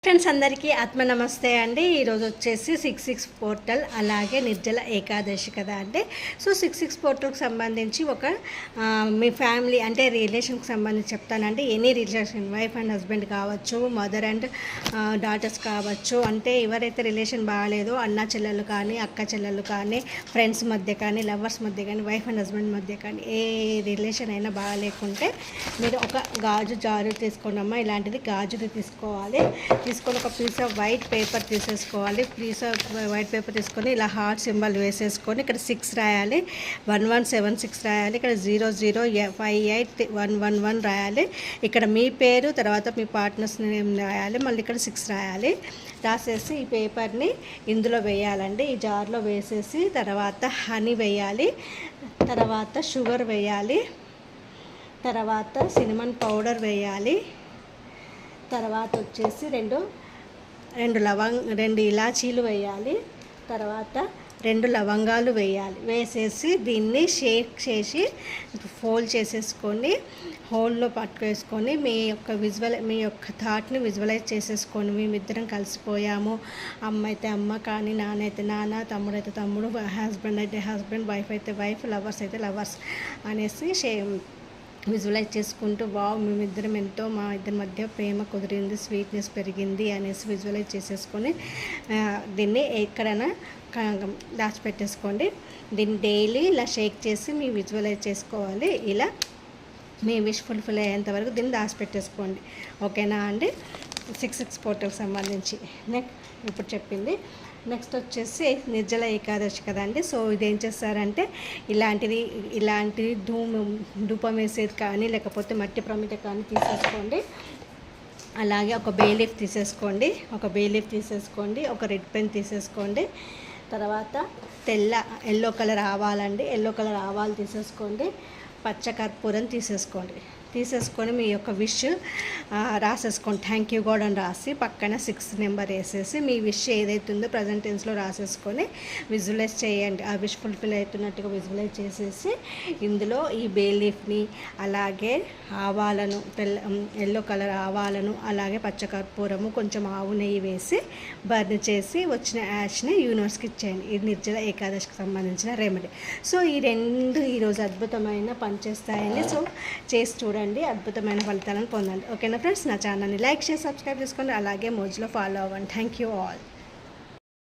Friends అందరికీ ఆత్మ నమస్తే అండి. ఈరోజు వచ్చేసి 66 పోర్టల్ అలాగే నిర్జల ఏకాదశి కదా అంటే సో 66 పోర్టల్కి సంబంధించి ఒక మీ ఫ్యామిలీ అంటే రిలేషన్కి సంబంధించి చెప్తానండి. Any relation wife and husband కావచ్చు, మదర్ అండ్ డాటర్స్ కావచ్చు, అంటే ఎవరైతే రిలేషన్ బాగాలేదో అన్న చెల్లెలు కానీ అక్క చెల్లెలు కానీ ఫ్రెండ్స్ మధ్య కానీ లవర్స్ మధ్య కానీ వైఫ్ అండ్ హస్బెండ్ మధ్య కానీ ఏ రిలేషన్ అయినా బాగాలేకుంటే మీరు ఒక గాజు జారు తీసుకోండమ్మా. ఇలాంటిది గాజుది తీసుకోవాలి. తీసుకొని ఒక పీస్ ఆఫ్ వైట్ పేపర్ తీసేసుకోవాలి. పీస్ ఆఫ్ వైట్ పేపర్ తీసుకొని ఇలా హార్ట్ సింబల్ వేసేసుకొని ఇక్కడ 6 రాయాలి, 1176 రాయాలి, ఇక్కడ 0058111 రాయాలి. ఇక్కడ మీ పేరు తర్వాత మీ పార్ట్నర్స్ నేమ్ రాయాలి, మళ్ళీ ఇక్కడ 6 రాయాలి. రాసేసి ఈ పేపర్ని ఇందులో వేయాలండి. ఈ జార్లో వేసేసి తర్వాత హనీ వేయాలి, తర్వాత షుగర్ వేయాలి, తర్వాత సినమన్ పౌడర్ వేయాలి, తర్వాత వచ్చేసి రెండు ఇలాచీలు వేయాలి, తర్వాత 2 లవంగాలు వేయాలి. వేసేసి దీన్ని షేక్ చేసి ఫోల్డ్ చేసేసుకొని హోల్లో పట్టుకేసుకొని మీ యొక్క థాట్ని విజువలైజ్ చేసేసుకోండి. మేమిద్దరం కలిసిపోయాము, అమ్మ అయితే అమ్మ కానీ నాన్న అయితే నాన్న, తమ్ముడు అయితే తమ్ముడు, హస్బెండ్ అయితే హస్బెండ్, వైఫ్ అయితే వైఫ్, లవర్స్ అయితే లవర్స్ అనేసి విజువలైజ్ చేసుకుంటూ మేమిద్దరం ఎంతో మా ఇద్దరి మధ్య ప్రేమ కుదిరింది, స్వీట్నెస్ పెరిగింది అనేసి విజువలైజ్ చేసేసుకొని దీన్ని ఎక్కడైనా దాచిపెట్టేసుకోండి. దీన్ని డైలీ ఇలా షేక్ చేసి మీ విజువలైజ్ చేసుకోవాలి. ఇలా మీ విష్ ఫుల్ఫిల్ అయ్యేంత వరకు దీన్ని దాచిపెట్టేసుకోండి. ఓకేనా అండి? 66 పోర్టల్కి సంబంధించి ఇప్పుడు చెప్పింది. నెక్స్ట్ వచ్చేసి నిర్జల ఏకాదశి కదండి. సో ఇదేం చేస్తారంటే ఇలాంటిది ధూపం వేసేది కానీ లేకపోతే మట్టి ప్రమిద కానీ తీసేసుకోండి. అలాగే ఒక బే లీఫ్ తీసేసుకోండి, ఒక రెడ్ పెన్ తీసేసుకోండి, తర్వాత ఎల్లో కలర్ ఆవాలండి, ఎల్లో కలర్ ఆవాలు తీసేసుకోండి, పచ్చ కర్పూరం తీసేసుకొని మీ యొక్క విష్ రాసేసుకోండి. థ్యాంక్ యూ గాడ్ అని రాసి పక్కన 6 నెంబర్ వేసేసి మీ విష్ ఏదైతే ఉందో ప్రజెంట్ టెన్స్లో రాసేసుకొని విజువలైజ్ చేయండి. ఆ విష్ ఫుల్ఫిల్ అవుతున్నట్టుగా విజువలైజ్ చేసేసి ఇందులో ఈ బే లీఫ్ని అలాగే ఆవాలను ఎల్లో కలర్ ఆవాలను అలాగే పచ్చకర్పూరము కొంచెం ఆవు నెయ్యి వేసి బర్న్ చేసి వచ్చిన యాష్ని యూనివర్స్కి ఇచ్చేయండి. ఇది నిర్జల ఏకాదశికి సంబంధించిన రెమెడీ. సో ఈ రెండు ఈరోజు అద్భుతమైన పనిచేస్తాయండి. సో చేసి చూడండి, అద్భుతమైన ఫలితాలను పొందండి. ఓకేనా ఫ్రెండ్స్? నా ఛానల్ని లైక్ చేసి సబ్స్క్రైబ్ చేసుకోండి, అలాగే మోజ్లో ఫాలో అవ్వండి. Thank you all.